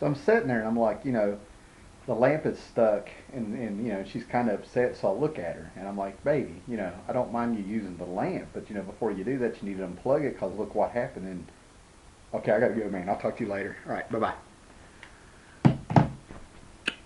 So I'm sitting there and I'm like, the lamp is stuck and she's kind of upset. So I look at her and I'm like, baby, I don't mind you using the lamp, but before you do that, you need to unplug it because look what happened. And okay, I gotta go, man. I'll talk to you later. All right, bye bye.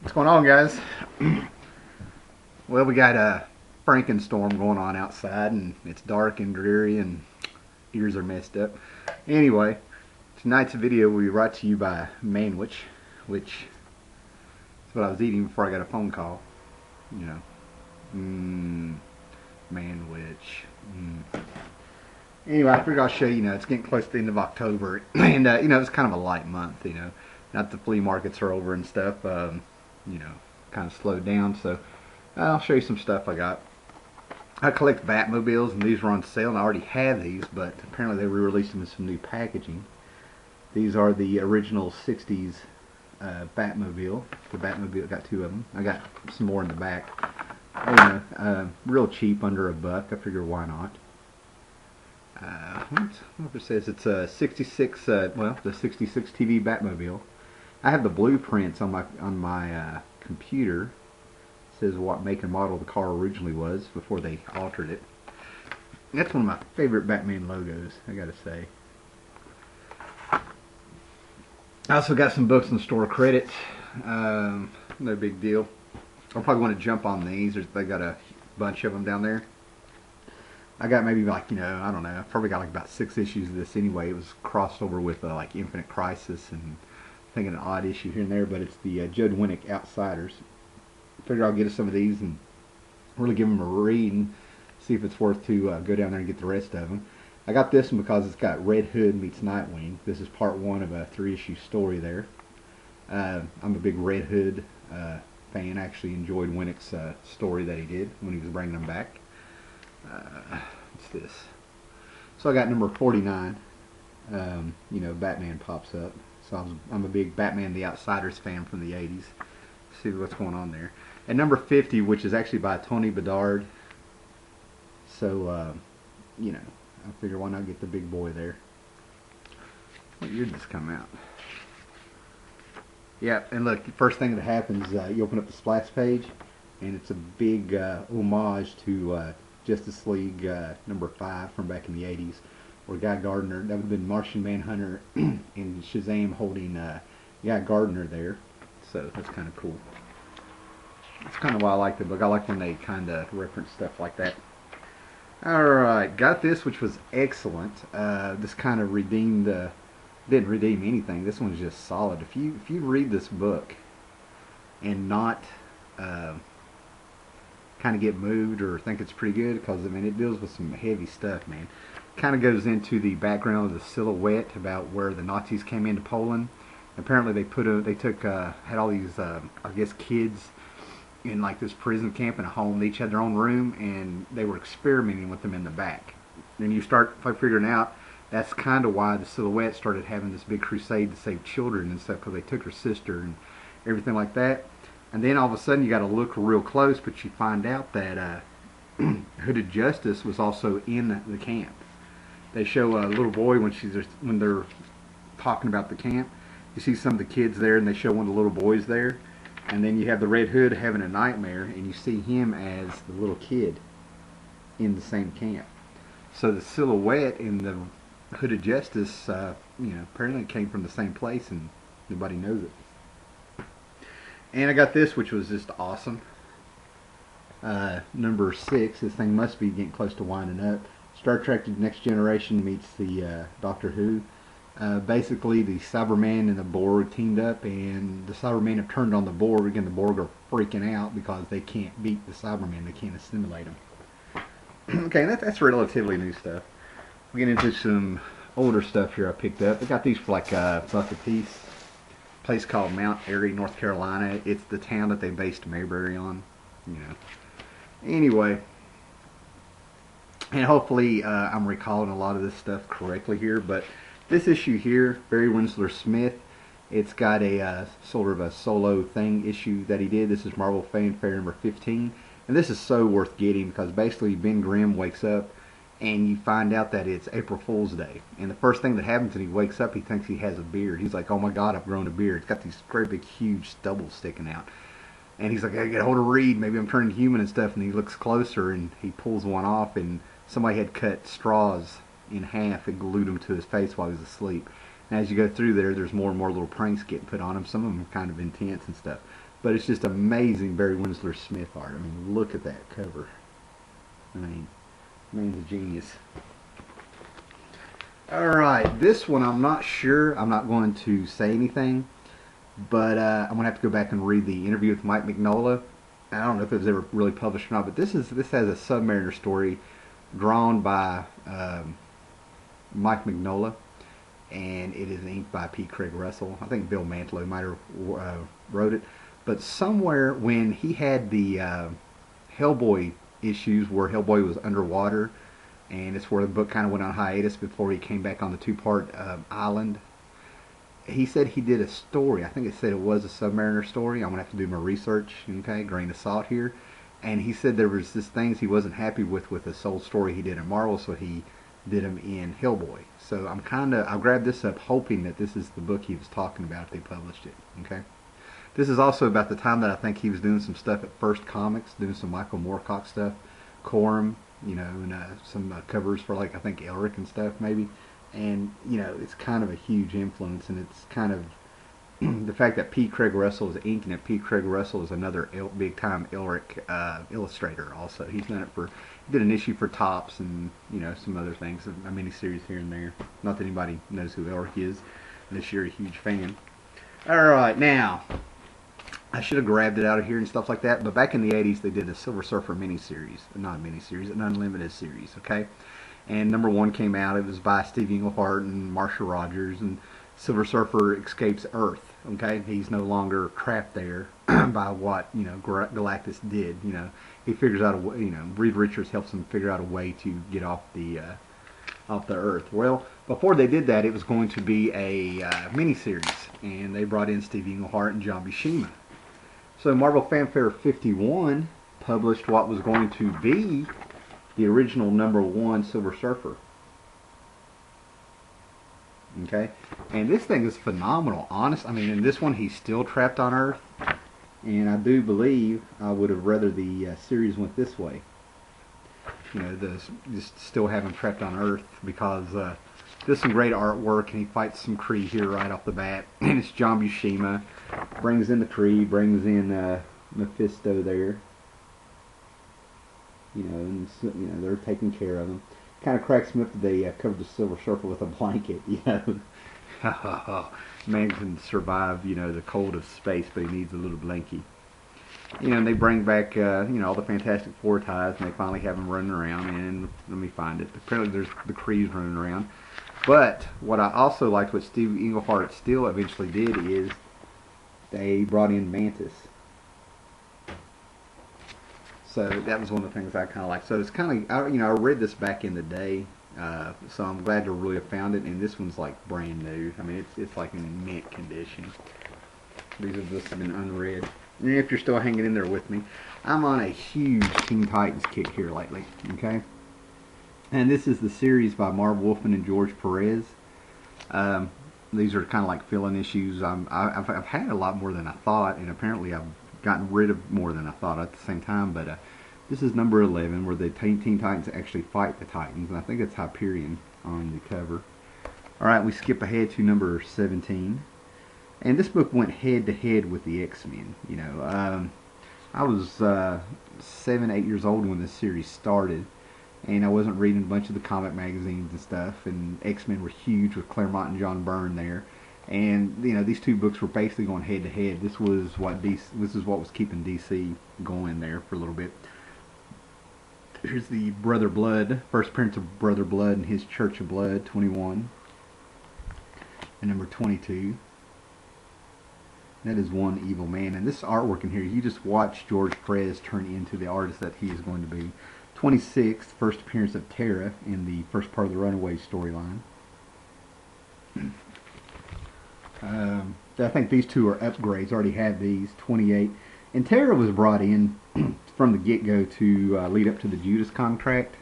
What's going on, guys? Well, we got a Frankenstorm going on outside, and it's dark and dreary, and ears are messed up. Anyway, tonight's video will be brought to you by Manwich, which is what I was eating before I got a phone call. Manwich. Anyway, I figured I'll show you. It's getting close to the end of October, and it's kind of a light month. Not the flea markets are over and stuff. Kind of slowed down, so I'll show you some stuff I got. I collect Batmobiles, and these were on sale, and I already have these, but apparently they re-released them in some new packaging. These are the original 60s Batmobile. The Batmobile, got two of them. I got some more in the back. Real cheap, under $1. I figure why not. What it says, it's a 66, the 66 TV Batmobile. I have the blueprints on my computer. It says what make and model the car originally was before they altered it. That's one of my favorite Batman logos, I gotta say. I also got some books on store credit. No big deal. I'll probably want to jump on these. They got a bunch of them down there. I got maybe like, I don't know. I probably got like about 6 issues of this anyway. It was crossed over with like Infinite Crisis and I think an odd issue here and there, but it's the Judd Winnick Outsiders. I figure I'll get some of these and really give them a read and see if it's worth to go down there and get the rest of them. I got this one because it's got Red Hood meets Nightwing. This is part 1 of a 3-issue story there. I'm a big Red Hood fan. I actually enjoyed Winnick's story that he did when he was bringing them back. What's this? So I got number 49. Batman pops up. So I'm a big Batman the Outsiders fan from the 80s. See what's going on there. And number 50, which is actually by Tony Bedard. So, I figure why not get the big boy there. What year did this come out? Yeah, and look, first thing that happens, you open up the splash page, and it's a big homage to Justice League number 5 from back in the 80s, where Guy Gardner, that would have been Martian Manhunter and Shazam holding Guy Gardner there. So that's kind of cool. That's kind of why I like the book. I like when they kind of reference stuff like that. Alright, got this, which was excellent. This kind of didn't redeem anything. This one's just solid. If you read this book and not kind of get moved or think it's pretty good, because it deals with some heavy stuff, man. Kind of goes into the background of the Silhouette, about where the Nazis came into Poland. Apparently they had all these I guess kids in like this prison camp in a home. They each had their own room, and they were experimenting with them in the back. And you start figuring out that's kind of why the Silhouette started having this big crusade to save children and stuff, because they took her sister and everything like that. And then all of a sudden you got to look real close, but you find out that Hooded Justice was also in the camp. They show a little boy when they're talking about the camp. You see some of the kids there, and they show one of the little boys there. And then you have the Red Hood having a nightmare, and you see him as the little kid in the same camp. So the Silhouette and the Hooded Justice, apparently came from the same place, and nobody knows it. And I got this, which was just awesome. Number 6. This thing must be getting close to winding up. Star Trek: The Next Generation meets the Doctor Who. Basically, the Cyberman and the Borg teamed up, and the Cybermen have turned on the Borg, and the Borg are freaking out because they can't beat the Cybermen. They can't assimilate them. Okay, that's relatively new stuff. We get into some older stuff here I picked up. I got these for like a $1 a piece. A place called Mount Airy, North Carolina. It's the town that they based Mayberry on. Anyway. And hopefully I'm recalling a lot of this stuff correctly here, but this issue here, Barry Winslow Smith, it's got a sort of a solo thing issue that he did. This is Marvel Fanfare number 15, and this is so worth getting because basically Ben Grimm wakes up and you find out that it's April Fool's Day. And the first thing that happens when he wakes up, he thinks he has a beard. He's like, oh my God, I've grown a beard. It's got these great big huge stubbles sticking out. And he's like, I get a hold of Reed, maybe I'm turning human and stuff. And he looks closer and he pulls one off, and somebody had cut straws in half and glued them to his face while he was asleep. And as you go through there, there's more and more little pranks getting put on him. Some of them are kind of intense and stuff. But it's just amazing Barry Windsor Smith art. I mean, look at that cover. I mean, man's a genius. Alright, this one I'm not sure. I'm not going to say anything. But I'm going to have to go back and read the interview with Mike Mignola. I don't know if it was ever really published or not, but this has a Submariner story drawn by Mike Mignola, and it is inked by P. Craig Russell. I think Bill Mantlo might have wrote it. But somewhere when he had the Hellboy issues where Hellboy was underwater, and it's where the book kind of went on hiatus before he came back on the two-part island, he said he did a story. I think it said it was a Submariner story. I'm going to have to do my research, okay, grain of salt here. And he said there was just things he wasn't happy with this old story he did in Marvel, so he did them in Hellboy. So I grabbed this up hoping that this is the book he was talking about if they published it, okay. This is also about the time that I think he was doing some stuff at First Comics, doing some Michael Moorcock stuff, Corum, you know, and some covers for, like, I think Elric and stuff maybe. And, you know, it's kind of a huge influence, and it's kind of the fact that P. Craig Russell is inking it. P. Craig Russell is another big-time Elric illustrator also. He did an issue for Topps and, you know, some other things, a mini-series here and there. Not that anybody knows who Elric is, unless you're a huge fan. Alright, now, I should have grabbed it out of here and stuff like that, but back in the 80s they did a Silver Surfer mini-series. Not a mini-series, an unlimited series, okay? And number 1 came out. It was by Steve Englehart and Marcia Rogers, and Silver Surfer escapes Earth. Okay, he's no longer trapped there by what, you know, Galactus did. You know, he figures out a way. You know, Reed Richards helps him figure out a way to get off the Earth. Well, before they did that, it was going to be a miniseries, and they brought in Steve Englehart and John Buscema. So Marvel Fanfare 51 published what was going to be the original number 1 Silver Surfer. Okay, and this thing is phenomenal. Honest, I mean, in this one he's still trapped on Earth, and I do believe I would have rather the series went this way. You know, just still have him trapped on Earth, because there's some great artwork, and he fights some Kree here right off the bat, and it's John Buscema, brings in the Kree, brings in Mephisto there. You know, and you know, they're taking care of him. Kind of cracks me up that they covered the Silver Surfer with a blanket. You know, man can survive, you know, the cold of space, but he needs a little blankie. You know, and they bring back, you know, all the Fantastic Four ties, and they finally have them running around. And let me find it. Apparently, there's the Krees running around. But what I also liked, what Steve Englehart still eventually did, is they brought in Mantis. So that was one of the things I kind of liked. So it's kind of, you know, I read this back in the day, so I'm glad to really have found it. And this one's like brand new. I mean, it's like in mint condition. These have just been unread. And if you're still hanging in there with me, I'm on a huge Teen Titans kick here lately. Okay, and this is the series by Marv Wolfman and George Perez. These are kind of like fill-in issues. I've had a lot more than I thought, and apparently I've gotten rid of more than I thought at the same time, but this is number 11, where the Teen Titans actually fight the Titans, and I think it's Hyperion on the cover. Alright, we skip ahead to number 17, and this book went head-to-head with the X-Men. You know, I was 7, 8 years old when this series started, and I wasn't reading a bunch of the comic magazines and stuff, and X-Men were huge with Claremont and John Byrne there. And you know, these two books were basically going head to head. This was what was keeping DC going there for a little bit. Here's the Brother Blood, first appearance of Brother Blood and his Church of Blood, 21, and number 22. That is One Evil Man, and this artwork in here, you just watch George Perez turn into the artist that he is going to be. 26th, first appearance of Terra in the first part of the Runaways storyline. I think these two are upgrades. Already had these. 28, and Terra was brought in from the get-go to lead up to the Judas contract,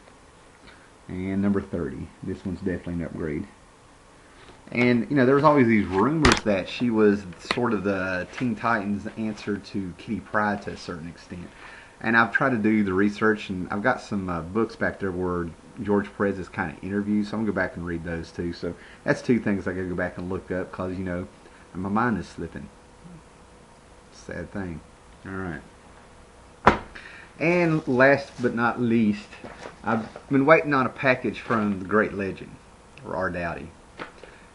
And number 30. This one's definitely an upgrade. And, you know, there was always these rumors that she was sort of the Teen Titans answer to Kitty Pryde to a certain extent. And I've tried to do the research, and I've got some books back there where George Perez's kind of interviews, so I'm going to go back and read those too. So that's two things I got to go back and look up because, you know, my mind is slipping. Sad thing. Alright. And last but not least, I've been waiting on a package from the Great Legend, or R. Dowdy.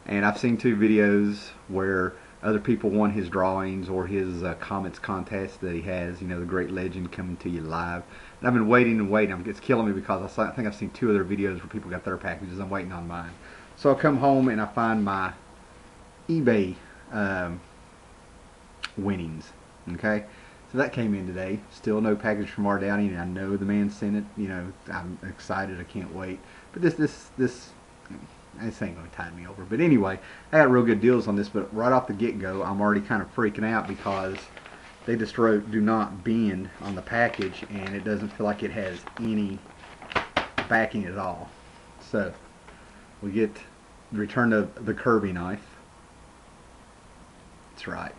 And I've seen two videos where other people won his drawings or his comics contest that he has, you know, the Great Legend coming to you live. And I've been waiting and waiting. It's killing me because I think I've seen two other videos where people got their packages. I'm waiting on mine. So I come home and I find my eBay winnings. Okay, so that came in today. Still no package from R. Dowdy, and I know the man sent it. You know, I'm excited. I can't wait. But this ain't going to tide me over. But anyway, I got real good deals on this, but right off the get-go, I'm already kind of freaking out because they just wrote "do not bend" on the package, and it doesn't feel like it has any backing at all. So we get the return of the Kirby knife. That's right.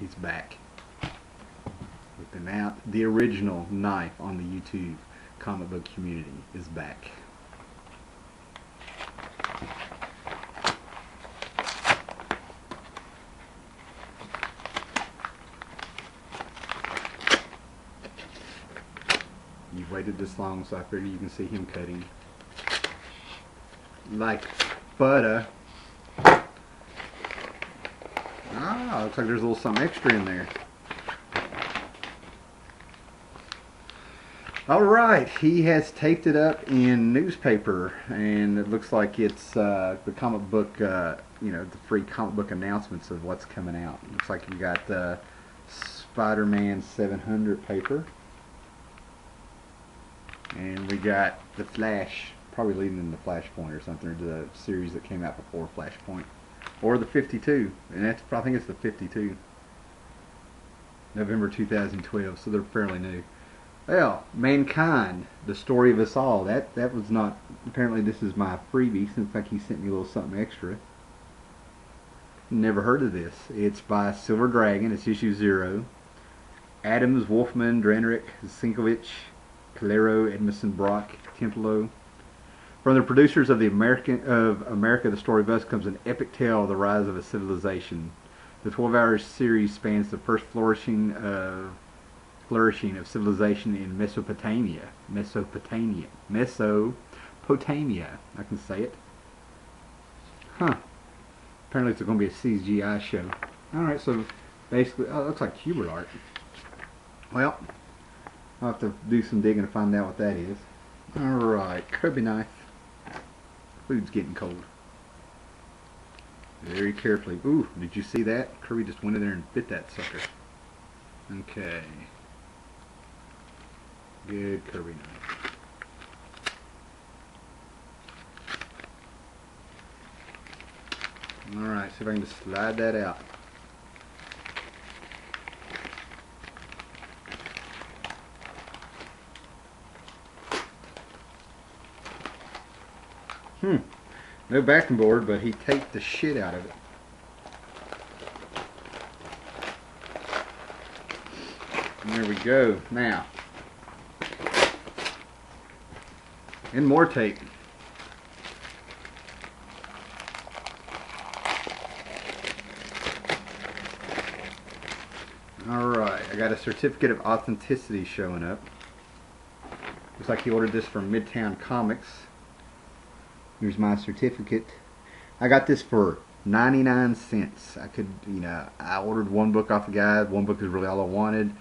He's back. Whipping out the original knife on the YouTube comic book community is back. You've waited this long, so I figure you can see him cutting like butter. Ah, looks like there's a little something extra in there. Alright, he has taped it up in newspaper, and it looks like it's the comic book, you know, the free comic book announcements of what's coming out. Looks like you got Spider-Man 700 paper. And we got the Flash, probably leading into Flashpoint or something, or the series that came out before Flashpoint. Or the 52, and that's, I think it's the 52. November 2012, so they're fairly new. Well, Mankind, the story of us all. That was not, apparently this is my freebie, since like he sent me a little something extra. Never heard of this. It's by Silver Dragon, it's issue 0. Adams, Wolfman, Dranerick, Sinkovich, Calero, Edmondson, Brock, Templo. From the producers of America, the story of us comes an epic tale of the rise of a civilization. The 12-hour series spans the first flourishing of civilization in Mesopotamia. I can say it. Huh. Apparently it's going to be a CGI show. Alright, so basically, oh, it looks like Hubert art. Well, I'll have to do some digging to find out what that is. Alright, Kirby knife. Food's getting cold. Very carefully. Ooh, did you see that? Kirby just went in there and bit that sucker. Okay. Good Kirby knife. Alright, see if I can just slide that out. No backing board, but he taped the shit out of it. And there we go. Now, and more tape. Alright, I got a certificate of authenticity showing up. Looks like he ordered this from Midtown Comics. Here's my certificate. I got this for 99 cents. I could, you know, I ordered one book off the guy. One book is really all I wanted.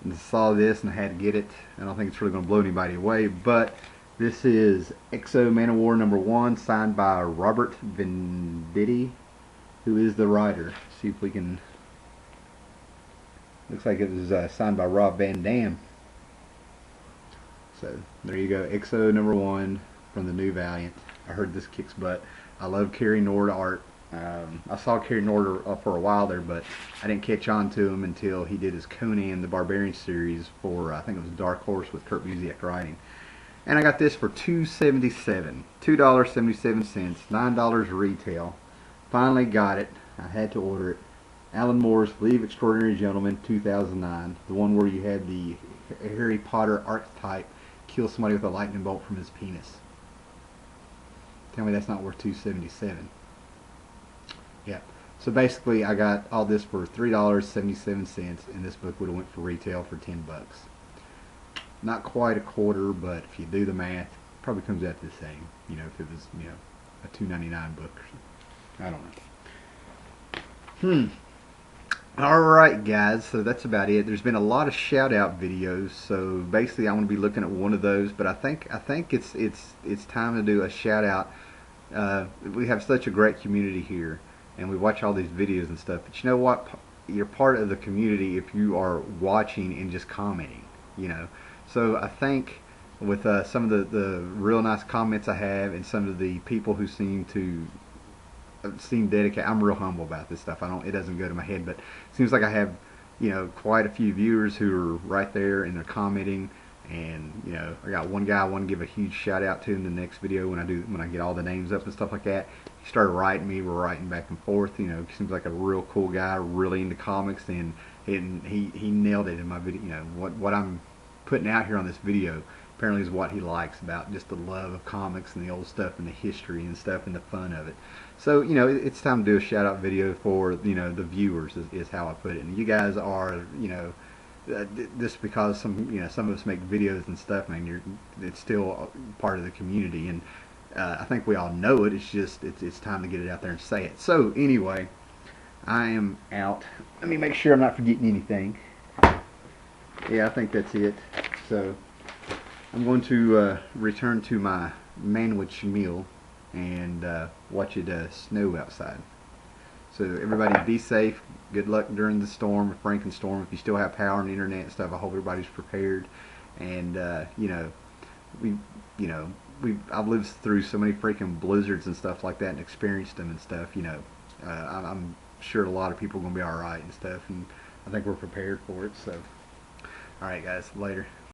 And I saw this and I had to get it. I don't think it's really going to blow anybody away, but this is Exo Man of War #1, signed by Robert Venditti, who is the writer. See if we can. Looks like it was signed by Rob Van Dam. So there you go, Exo #1 from the new Valiant. I heard this kicks butt. I love Kerry Nord art. I saw Kerry Nord for a while there, but I didn't catch on to him until he did his Conan the Barbarian series for, I think it was Dark Horse with Kurt Busiek writing. And I got this for $2.77, $2.77, $9 retail. Finally got it. I had to order it. Alan Moore's Leave Extraordinary Gentlemen, 2009. The one where you had the Harry Potter archetype kill somebody with a lightning bolt from his penis. Tell me that's not worth $2.77. Yeah. So basically, I got all this for $3.77, and this book would have went for retail for $10. Not quite a quarter, but if you do the math, it probably comes out to the same. You know, if it was, you know, a $2.99 book. I don't know. Alright guys, so that's about it. There's been a lot of shout out videos, so basically I'm going to be looking at one of those, but I think it's time to do a shout out. We have such a great community here, and we watch all these videos and stuff, but you know what? You're part of the community if you are watching and just commenting, you know. So I think with some of the real nice comments I have, and some of the people who seem dedicated. I'm real humble about this stuff. It doesn't go to my head, but it seems like I have, you know, quite a few viewers who are right there and they're commenting. And you know, I got one guy I want to give a huge shout out to in the next video when I get all the names up and stuff like that. He started writing me. We're writing back and forth. You know, he seems like a real cool guy, really into comics, and he nailed it in my video. You know, what I'm putting out here on this video apparently is what he likes, about just the love of comics and the old stuff and the history and stuff and the fun of it. So, you know, it's time to do a shout out video for, you know, the viewers is how I put it. And you guys are, you know, just because some of us make videos and stuff, man, it's still part of the community, and I think we all know it. It's just it's time to get it out there and say it. So anyway, I am out. Let me make sure I'm not forgetting anything. Yeah, I think that's it. So I'm going to return to my manwich meal and watch it snow outside. So everybody be safe. Good luck during the storm, the Franken storm. If you still have power and internet and stuff, I hope everybody's prepared. And you know, I've lived through so many freaking blizzards and stuff like that and experienced them and stuff. You know, I'm sure a lot of people are gonna be all right and stuff, and I think we're prepared for it. So, all right, guys, later.